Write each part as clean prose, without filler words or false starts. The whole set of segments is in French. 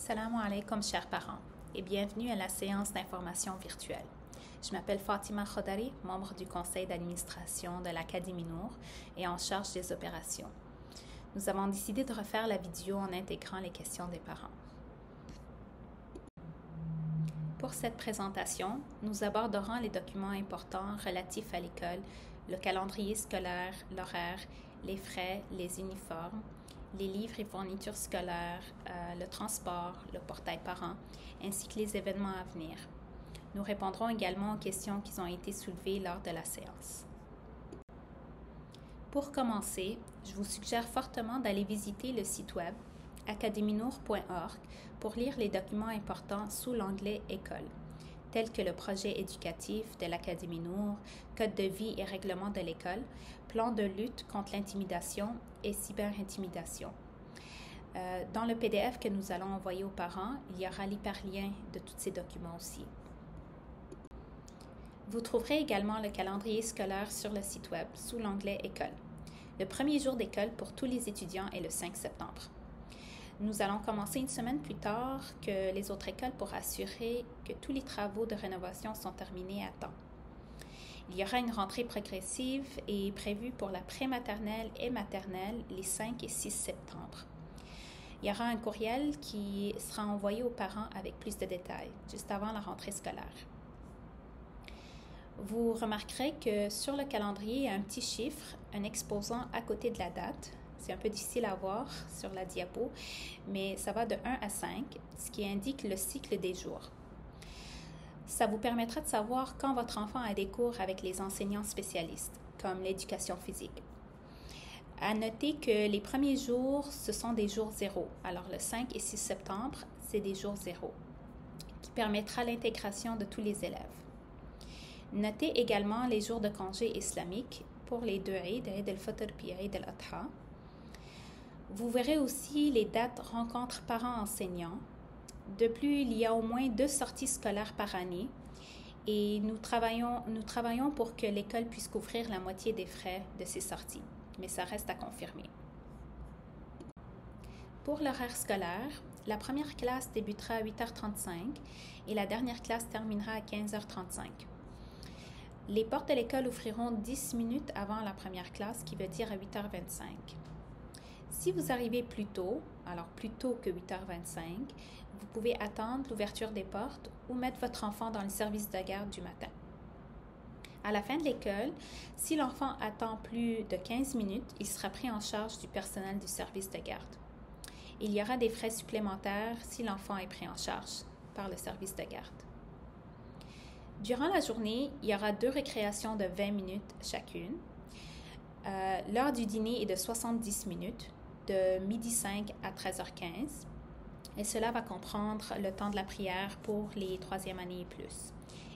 Salam alaikum chers parents et bienvenue à la séance d'information virtuelle. Je m'appelle Fatima Khodari, membre du conseil d'administration de l'Académie Nour et en charge des opérations. Nous avons décidé de refaire la vidéo en intégrant les questions des parents. Pour cette présentation, nous aborderons les documents importants relatifs à l'école, le calendrier scolaire, l'horaire, les frais, les uniformes, les livres et fournitures scolaires, le transport, le portail parent, ainsi que les événements à venir. Nous répondrons également aux questions qui ont été soulevées lors de la séance. Pour commencer, je vous suggère fortement d'aller visiter le site web academinour.org pour lire les documents importants sous l'onglet École, tels que le projet éducatif de l'Académie Nour, Code de vie et règlement de l'école, plan de lutte contre l'intimidation et cyberintimidation. Dans le PDF que nous allons envoyer aux parents, il y aura l'hyperlien de tous ces documents aussi. Vous trouverez également le calendrier scolaire sur le site web sous l'onglet École. Le premier jour d'école pour tous les étudiants est le 5 septembre. Nous allons commencer une semaine plus tard que les autres écoles pour assurer que tous les travaux de rénovation sont terminés à temps. Il y aura une rentrée progressive et prévue pour la prématernelle et maternelle les 5 et 6 septembre. Il y aura un courriel qui sera envoyé aux parents avec plus de détails, juste avant la rentrée scolaire. Vous remarquerez que sur le calendrier, il y a un petit chiffre, un exposant à côté de la date. C'est un peu difficile à voir sur la diapo, mais ça va de 1 à 5, ce qui indique le cycle des jours. Ça vous permettra de savoir quand votre enfant a des cours avec les enseignants spécialistes, comme l'éducation physique. À noter que les premiers jours, ce sont des jours 0. Alors le 5 et 6 septembre, c'est des jours 0, qui permettra l'intégration de tous les élèves. Notez également les jours de congé islamique pour les deux Eid, Eid al-Fitr et Eid al-Adha. Vous verrez aussi les dates rencontres parents-enseignants. De plus, il y a au moins 2 sorties scolaires par année et nous travaillons pour que l'école puisse couvrir la moitié des frais de ces sorties, mais ça reste à confirmer. Pour l'horaire scolaire, la première classe débutera à 8h35 et la dernière classe terminera à 15h35. Les portes de l'école ouvriront 10 minutes avant la première classe, qui veut dire à 8h25. Si vous arrivez plus tôt, alors plus tôt que 8h25, vous pouvez attendre l'ouverture des portes ou mettre votre enfant dans le service de garde du matin. À la fin de l'école, si l'enfant attend plus de 15 minutes, il sera pris en charge du personnel du service de garde. Il y aura des frais supplémentaires si l'enfant est pris en charge par le service de garde. Durant la journée, il y aura 2 récréations de 20 minutes chacune. L'heure du dîner est de 70 minutes, de 12h05 à 13h15. Et cela va comprendre le temps de la prière pour les 3e années et plus.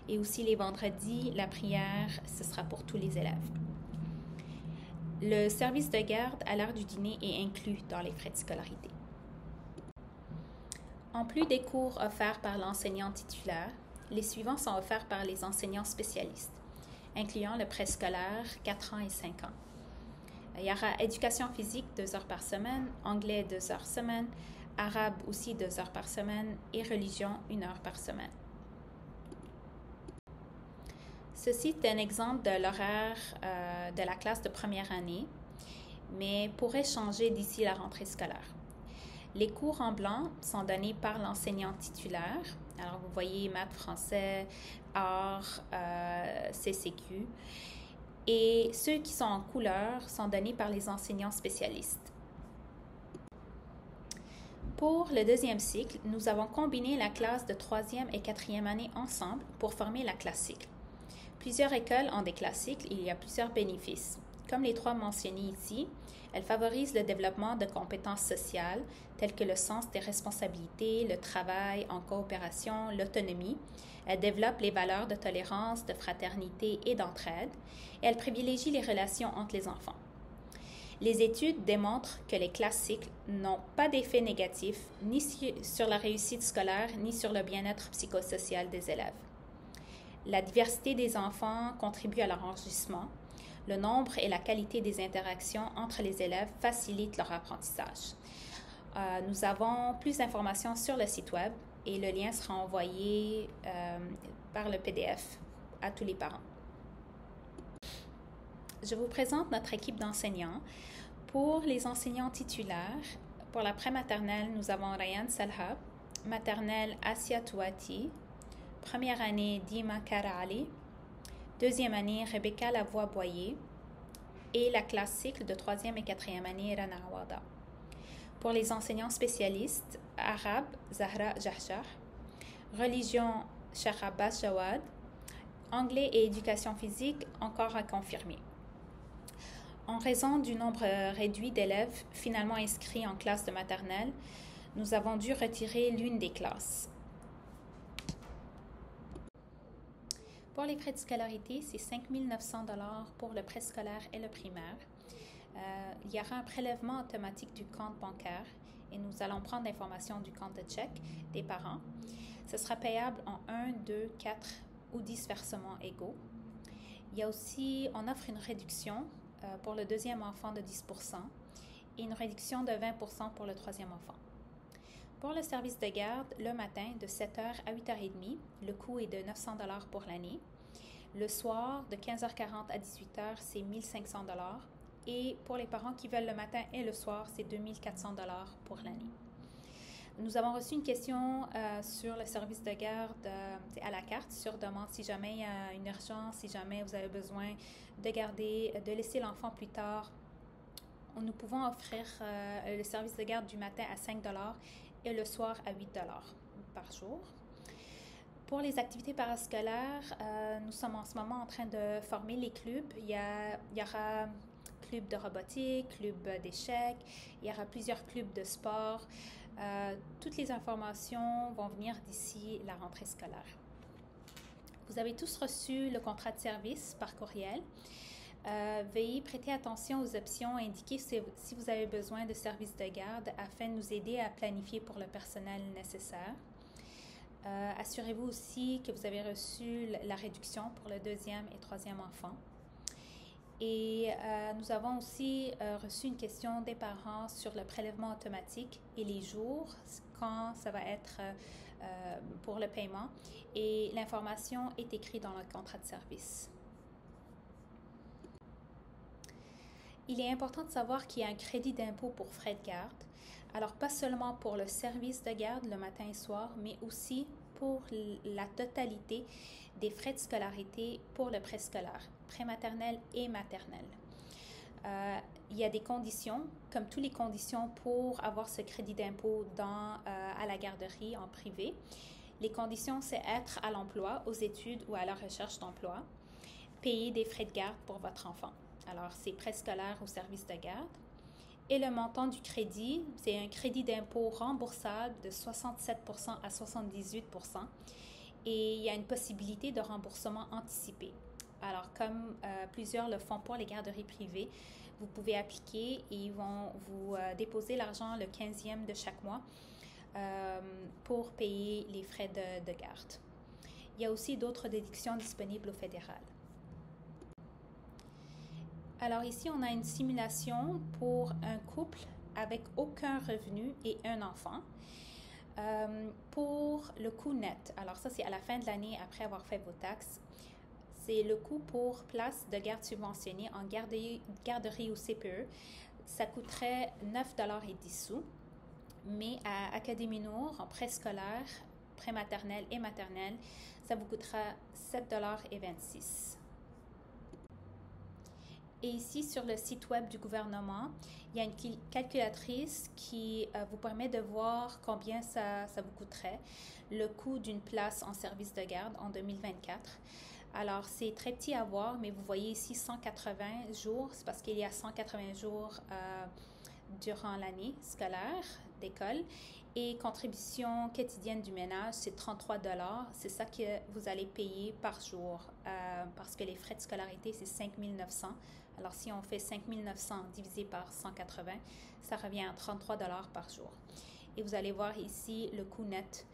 Et aussi les vendredis, la prière, ce sera pour tous les élèves. Le service de garde à l'heure du dîner est inclus dans les frais de scolarité. En plus des cours offerts par l'enseignant titulaire, les suivants sont offerts par les enseignants spécialistes, incluant le préscolaire 4 ans et 5 ans. Il y aura éducation physique 2 heures par semaine, anglais 2 heures semaine, arabe aussi 2 heures par semaine et religion 1 heure par semaine. Ceci est un exemple de l'horaire de la classe de première année, mais pourrait changer d'ici la rentrée scolaire. Les cours en blanc sont donnés par l'enseignant titulaire. Alors, vous voyez maths, français, arts, CCQ. Et ceux qui sont en couleur sont donnés par les enseignants spécialistes. Pour le 2e cycle, nous avons combiné la classe de 3e et 4e année ensemble pour former la classe cycle. Plusieurs écoles ont des classes cycles et il y a plusieurs bénéfices. Comme les 3 mentionnés ici, elles favorisent le développement de compétences sociales telles que le sens des responsabilités, le travail en coopération, l'autonomie. Elles développent les valeurs de tolérance, de fraternité et d'entraide. Et elles privilégient les relations entre les enfants. Les études démontrent que les classes cycles n'ont pas d'effet négatif ni sur la réussite scolaire ni sur le bien-être psychosocial des élèves. La diversité des enfants contribue à leur enrichissement. Le nombre et la qualité des interactions entre les élèves facilitent leur apprentissage. Nous avons plus d'informations sur le site web et le lien sera envoyé par le PDF à tous les parents. Je vous présente notre équipe d'enseignants. Pour les enseignants titulaires, pour la prématernelle, nous avons Ryan Salhab, maternelle Asia Touati, première année Dima Karaali, deuxième année Rebecca Lavoie-Boyer et la classe cycle de troisième et quatrième année Rana Awada. Pour les enseignants spécialistes, arabe Zahra Jahshah, religion Cheikh Abbas Jawad, anglais et éducation physique encore à confirmer. En raison du nombre réduit d'élèves finalement inscrits en classe de maternelle, nous avons dû retirer l'une des classes. Pour les frais de scolarité, c'est 5 900 $ pour le préscolaire et le primaire. Il y aura un prélèvement automatique du compte bancaire et nous allons prendre l'information du compte de chèque des parents. Ce sera payable en 1, 2, 4 ou 10 versements égaux. Il y a aussi, on offre une réduction pour le deuxième enfant de 10% et une réduction de 20% pour le troisième enfant. Pour le service de garde, le matin de 7h à 8h30, le coût est de 900 $ pour l'année. Le soir, de 15h40 à 18h, c'est 1500 $. Et pour les parents qui veulent le matin et le soir, c'est 2400 $ pour l'année. Nous avons reçu une question sur le service de garde à la carte, sur demande, si jamais il y a une urgence, si jamais vous avez besoin de garder, de laisser l'enfant plus tard. Nous pouvons offrir le service de garde du matin à 5 $ et le soir à 8 $ par jour. Pour les activités parascolaires, nous sommes en ce moment en train de former les clubs. Il y aura club de robotique, club d'échecs, il y aura plusieurs clubs de sport. Toutes les informations vont venir d'ici la rentrée scolaire. Vous avez tous reçu le contrat de service par courriel. Veuillez prêter attention aux options indiquées si vous avez besoin de services de garde afin de nous aider à planifier pour le personnel nécessaire. Assurez-vous aussi que vous avez reçu la réduction pour le deuxième et troisième enfant. Et nous avons aussi reçu une question des parents sur le prélèvement automatique et les jours, quand ça va être pour le paiement. Et l'information est écrite dans le contrat de service. Il est important de savoir qu'il y a un crédit d'impôt pour frais de garde. Alors, pas seulement pour le service de garde le matin et soir, mais aussi pour la totalité des frais de scolarité pour le préscolaire, prématernelle et maternelle. Il y a des conditions, comme toutes les conditions pour avoir ce crédit d'impôt à la garderie en privé. Les conditions, c'est être à l'emploi, aux études ou à la recherche d'emploi, payer des frais de garde pour votre enfant. Alors, c'est préscolaire ou service de garde. Et le montant du crédit, c'est un crédit d'impôt remboursable de 67% à 78%. Et il y a une possibilité de remboursement anticipé. Alors, comme plusieurs le font pour les garderies privées, vous pouvez appliquer et ils vont vous déposer l'argent le 15e de chaque mois pour payer les frais de garde. Il y a aussi d'autres déductions disponibles au fédéral. Alors ici, on a une simulation pour un couple avec aucun revenu et un enfant. Pour le coût net, alors ça c'est à la fin de l'année après avoir fait vos taxes, c'est le coût pour place de garde subventionnée en garderie ou CPE. Ça coûterait 9,10 $, mais à Académie Nour, en préscolaire, prématernelle et maternelle, ça vous coûtera 7,26 $. Et ici, sur le site web du gouvernement, il y a une calculatrice qui vous permet de voir combien ça vous coûterait, le coût d'une place en service de garde en 2024. Alors, c'est très petit à voir, mais vous voyez ici 180 jours, c'est parce qu'il y a 180 jours durant l'année scolaire d'école. Et contribution quotidienne du ménage, c'est 33 $. C'est ça que vous allez payer par jour parce que les frais de scolarité, c'est 5 900 $. Alors, si on fait 5 900 divisé par 180, ça revient à 33 $ par jour. Et vous allez voir ici le coût net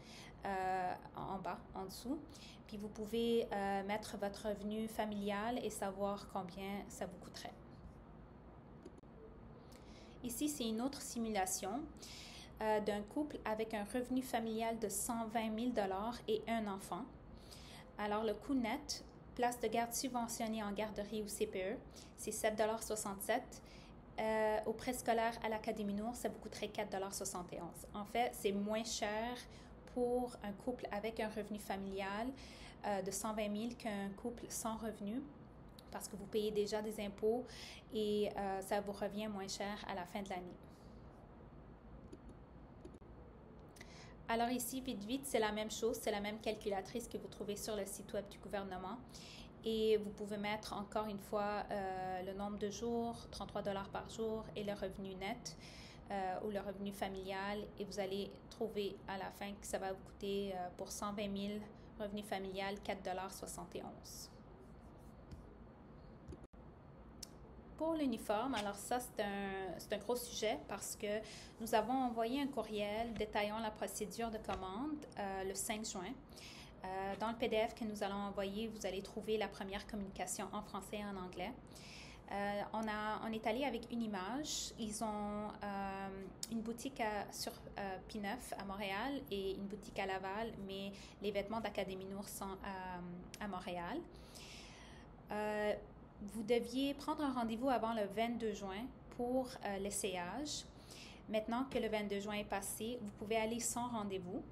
en bas, en dessous. Puis, vous pouvez mettre votre revenu familial et savoir combien ça vous coûterait. Ici, c'est une autre simulation. d'un couple avec un revenu familial de 120 000 et un enfant. Alors, le coût net, place de garde subventionnée en garderie ou CPE, c'est 7,67 $. Au préscolaire à l'Académie Nour, ça vous coûterait 4,71 $. En fait, c'est moins cher pour un couple avec un revenu familial de 120 000 qu'un couple sans revenu, parce que vous payez déjà des impôts et ça vous revient moins cher à la fin de l'année. Alors ici, vite, c'est la même chose, c'est la même calculatrice que vous trouvez sur le site web du gouvernement. Et vous pouvez mettre encore une fois le nombre de jours, 33 $ par jour, et le revenu net ou le revenu familial. Et vous allez trouver à la fin que ça va vous coûter pour 120 000 revenu familial 4,71 $. Pour l'uniforme, alors ça, c'est un gros sujet parce que nous avons envoyé un courriel détaillant la procédure de commande le 5 juin. Dans le PDF que nous allons envoyer, vous allez trouver la première communication en français et en anglais. On est allé avec une image. Ils ont une boutique sur P9 à Montréal et une boutique à Laval, mais les vêtements d'Académie Nour sont à Montréal. Vous deviez prendre un rendez-vous avant le 22 juin pour l'essayage. Maintenant que le 22 juin est passé, vous pouvez aller sans rendez-vous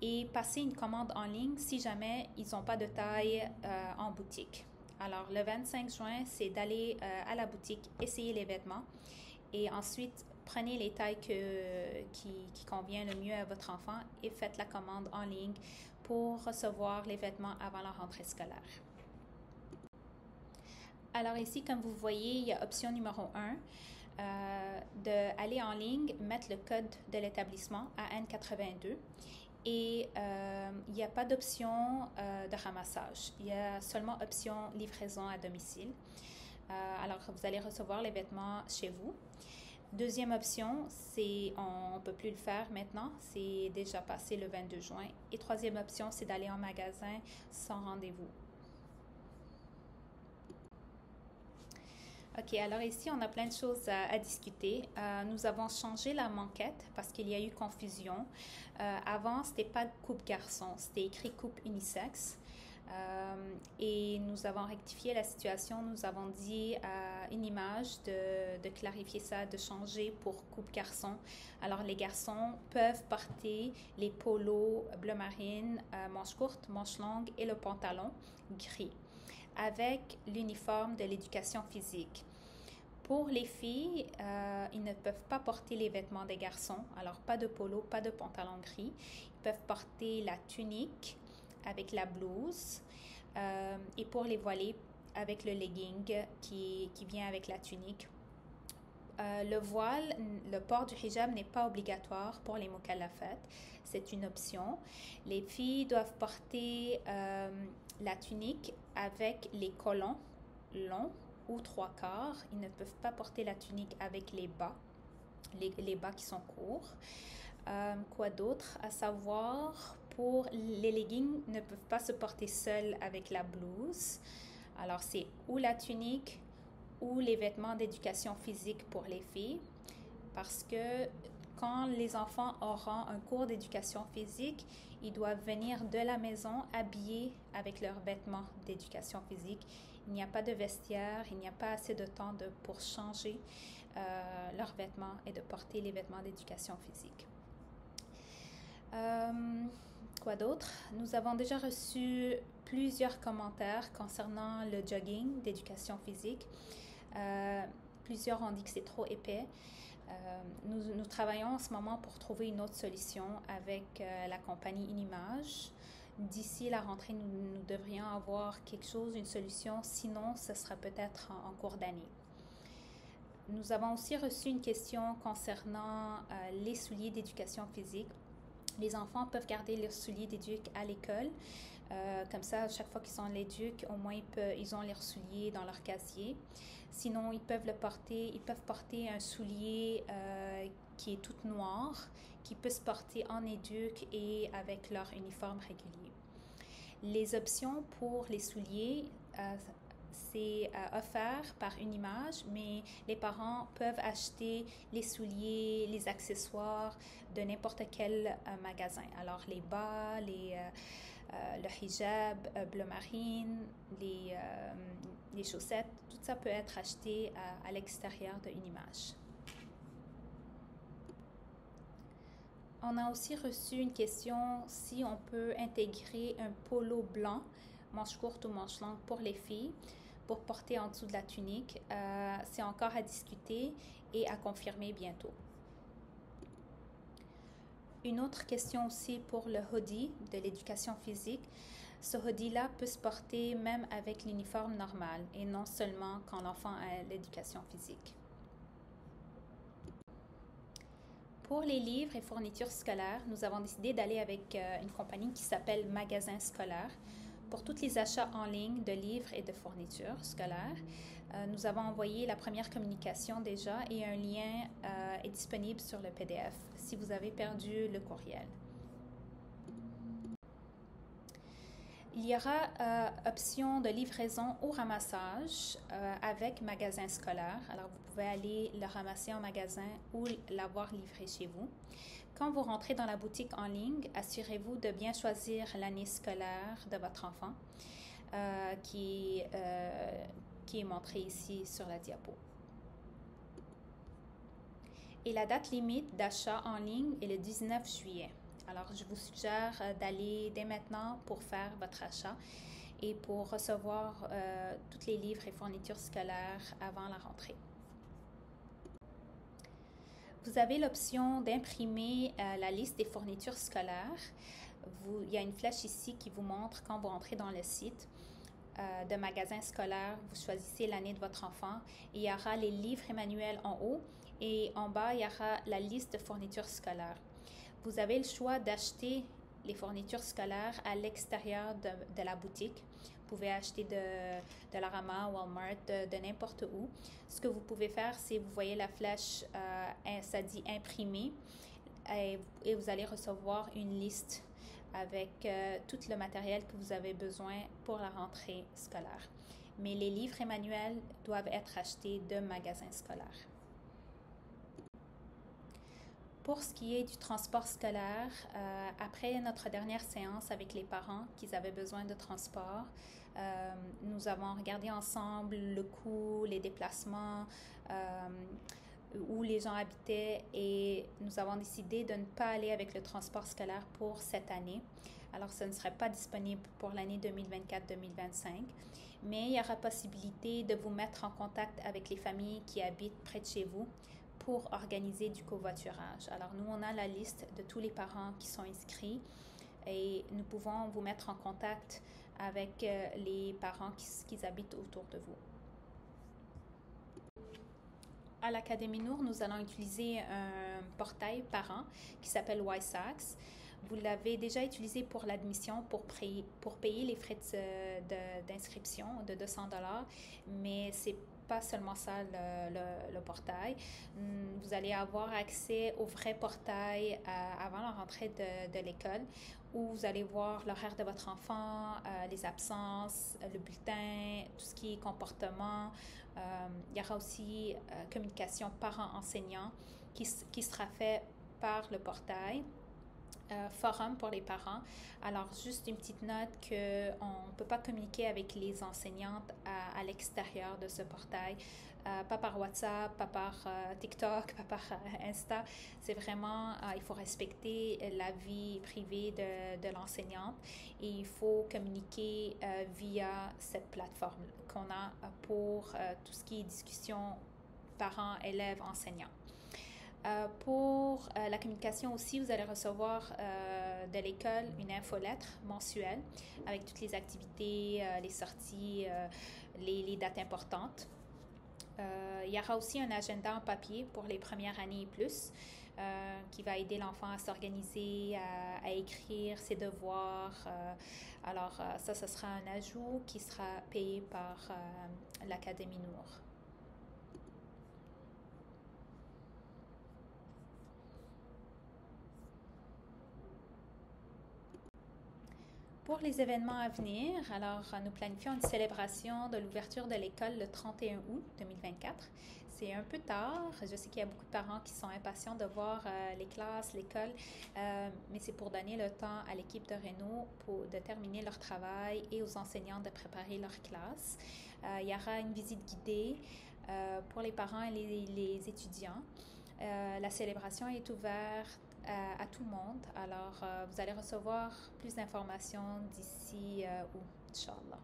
et passer une commande en ligne si jamais ils n'ont pas de taille en boutique. Alors, le 25 juin, c'est d'aller à la boutique, essayer les vêtements et ensuite, prenez les tailles qui conviennent le mieux à votre enfant et faites la commande en ligne pour recevoir les vêtements avant la rentrée scolaire. Alors ici, comme vous voyez, il y a option numéro 1, d'aller en ligne, mettre le code de l'établissement AN82 et il n'y a pas d'option de ramassage. Il y a seulement option livraison à domicile. Alors, vous allez recevoir les vêtements chez vous. Deuxième option, c'est on ne peut plus le faire maintenant, c'est déjà passé le 22 juin. Et troisième option, c'est d'aller en magasin sans rendez-vous. OK, alors ici, on a plein de choses à discuter. Nous avons changé la manquette parce qu'il y a eu confusion. Avant, ce n'était pas coupe garçon, c'était écrit coupe unisexe. Et nous avons rectifié la situation. Nous avons dit à une image de clarifier ça, de changer pour coupe garçon. Alors, les garçons peuvent porter les polos bleu marine, manches courtes, manches longues et le pantalon gris, avec l'uniforme de l'éducation physique. Pour les filles, ils ne peuvent pas porter les vêtements des garçons, alors pas de polo, pas de pantalon gris. Ils peuvent porter la tunique avec la blouse et pour les voilées, avec le legging qui vient avec la tunique. Le voile, le port du hijab n'est pas obligatoire pour les mukallafat, c'est une option. Les filles doivent porter la tunique avec les collants longs ou 3/4. Ils ne peuvent pas porter la tunique avec les bas, les bas qui sont courts. Quoi d'autre à savoir? Pour les leggings, ne peuvent pas se porter seuls avec la blouse. Alors, c'est ou la tunique ou les vêtements d'éducation physique pour les filles, parce que quand les enfants auront un cours d'éducation physique, ils doivent venir de la maison habillés avec leurs vêtements d'éducation physique. Il n'y a pas de vestiaire, il n'y a pas assez de temps pour changer leurs vêtements et de porter les vêtements d'éducation physique. Quoi d'autre? Nous avons déjà reçu plusieurs commentaires concernant le jogging d'éducation physique. Plusieurs ont dit que c'est trop épais. Nous travaillons en ce moment pour trouver une autre solution avec la compagnie Inimage. D'ici la rentrée, nous devrions avoir quelque chose, une solution. Sinon, ce sera peut-être en cours d'année. Nous avons aussi reçu une question concernant les souliers d'éducation physique. Les enfants peuvent garder leurs souliers d'éduc à l'école. Comme ça, chaque fois qu'ils sont à l'éduc, au moins ils ont leurs souliers dans leur casier. Sinon, ils peuvent porter un soulier qui est tout noir, qui peut se porter en éduc et avec leur uniforme régulier. Les options pour les souliers, c'est offert par une image, mais les parents peuvent acheter les souliers, les accessoires de n'importe quel magasin. Alors les bas, le hijab bleu marine, les chaussettes, tout ça peut être acheté à l'extérieur d'une image. On a aussi reçu une question si on peut intégrer un polo blanc, manche courte ou manche longue pour les filles, pour porter en dessous de la tunique. C'est encore à discuter et à confirmer bientôt. Une autre question aussi pour le hoodie de l'éducation physique. Ce hoodie-là peut se porter même avec l'uniforme normal et non seulement quand l'enfant a l'éducation physique. Pour les livres et fournitures scolaires, nous avons décidé d'aller avec une compagnie qui s'appelle Magasin Scolaire. Pour tous les achats en ligne de livres et de fournitures scolaires, nous avons envoyé la première communication déjà et un lien est disponible sur le PDF si vous avez perdu le courriel. Il y aura option de livraison ou ramassage avec magasin scolaire. Alors, vous pouvez aller le ramasser en magasin ou l'avoir livré chez vous. Quand vous rentrez dans la boutique en ligne, assurez-vous de bien choisir l'année scolaire de votre enfant qui est montrée ici sur la diapo. Et la date limite d'achat en ligne est le 19 juillet. Alors, je vous suggère d'aller dès maintenant pour faire votre achat et pour recevoir tous les livres et fournitures scolaires avant la rentrée. Vous avez l'option d'imprimer la liste des fournitures scolaires. Il y a une flèche ici qui vous montre quand vous entrez dans le site de magasin scolaire, vous choisissez l'année de votre enfant et il y aura les livres et manuels en haut et en bas, il y aura la liste de fournitures scolaires. Vous avez le choix d'acheter les fournitures scolaires à l'extérieur de la boutique. Vous pouvez acheter de Larama, Walmart, de n'importe où. Ce que vous pouvez faire, c'est vous voyez la flèche, ça dit imprimer et vous allez recevoir une liste avec tout le matériel que vous avez besoin pour la rentrée scolaire. Mais les livres et manuels doivent être achetés de magasins scolaires. Pour ce qui est du transport scolaire, après notre dernière séance avec les parents qui avaient besoin de transport, nous avons regardé ensemble le coût, les déplacements, où les gens habitaient et nous avons décidé de ne pas aller avec le transport scolaire pour cette année. Alors, ce ne serait pas disponible pour l'année 2024-2025, mais il y aura possibilité de vous mettre en contact avec les familles qui habitent près de chez vous pour organiser du covoiturage. Alors, nous, on a la liste de tous les parents qui sont inscrits et nous pouvons vous mettre en contact avec les parents qui habitent autour de vous. À l'Académie Nour, nous allons utiliser un portail parent qui s'appelle YSAX. Vous l'avez déjà utilisé pour l'admission, pour payer les frais d'inscription de 200 $, mais c'est pas seulement ça le portail. Vous allez avoir accès au vrai portail avant la rentrée de l'école où vous allez voir l'horaire de votre enfant, les absences, le bulletin, tout ce qui est comportement. Il y aura aussi communication parents-enseignants qui sera fait par le portail. Forum pour les parents. Alors, juste une petite note qu'on ne peut pas communiquer avec les enseignantes à l'extérieur de ce portail. Pas par WhatsApp, pas par TikTok, pas par Insta. C'est vraiment, il faut respecter la vie privée de l'enseignante et il faut communiquer via cette plateforme qu'on a pour tout ce qui est discussion parents, élèves, enseignants. Pour la communication aussi, vous allez recevoir de l'école une infolettre mensuelle avec toutes les activités, les sorties, les dates importantes. Il y aura aussi un agenda en papier pour les premières années et plus qui va aider l'enfant à s'organiser, à écrire ses devoirs. Alors ça, ce sera un ajout qui sera payé par l'Académie Nour. Pour les événements à venir, alors nous planifions une célébration de l'ouverture de l'école le 31 août 2024. C'est un peu tard. Je sais qu'il y a beaucoup de parents qui sont impatients de voir les classes, l'école, mais c'est pour donner le temps à l'équipe de Renault de terminer leur travail et aux enseignants de préparer leur classe. Il y aura une visite guidée pour les parents et les étudiants. La célébration est ouverte à tout le monde. Alors, vous allez recevoir plus d'informations d'ici août, Inch'Allah.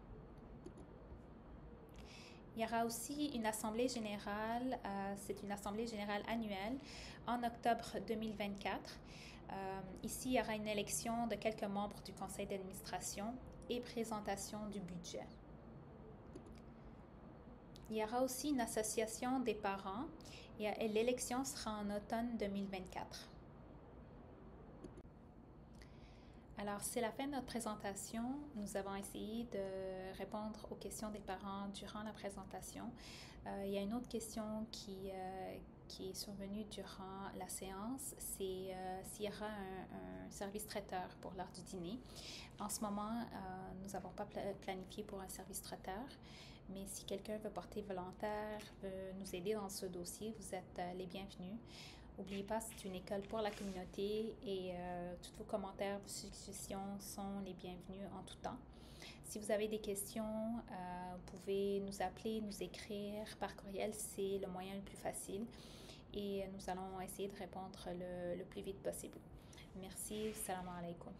Il y aura aussi une assemblée générale, c'est une assemblée générale annuelle en octobre 2024. Ici, il y aura une élection de quelques membres du conseil d'administration et présentation du budget. Il y aura aussi une association des parents et l'élection sera en automne 2024. Alors, c'est la fin de notre présentation. Nous avons essayé de répondre aux questions des parents durant la présentation. Il y a une autre question qui est survenue durant la séance, c'est s'il y aura un service traiteur pour l'heure du dîner. En ce moment, nous n'avons pas planifié pour un service traiteur, mais si quelqu'un veut porter volontaire, veut nous aider dans ce dossier, vous êtes les bienvenus. N'oubliez pas, c'est une école pour la communauté et tous vos commentaires, vos suggestions sont les bienvenus en tout temps. Si vous avez des questions, vous pouvez nous appeler, nous écrire par courriel, c'est le moyen le plus facile et nous allons essayer de répondre le plus vite possible. Merci, salam alaikum.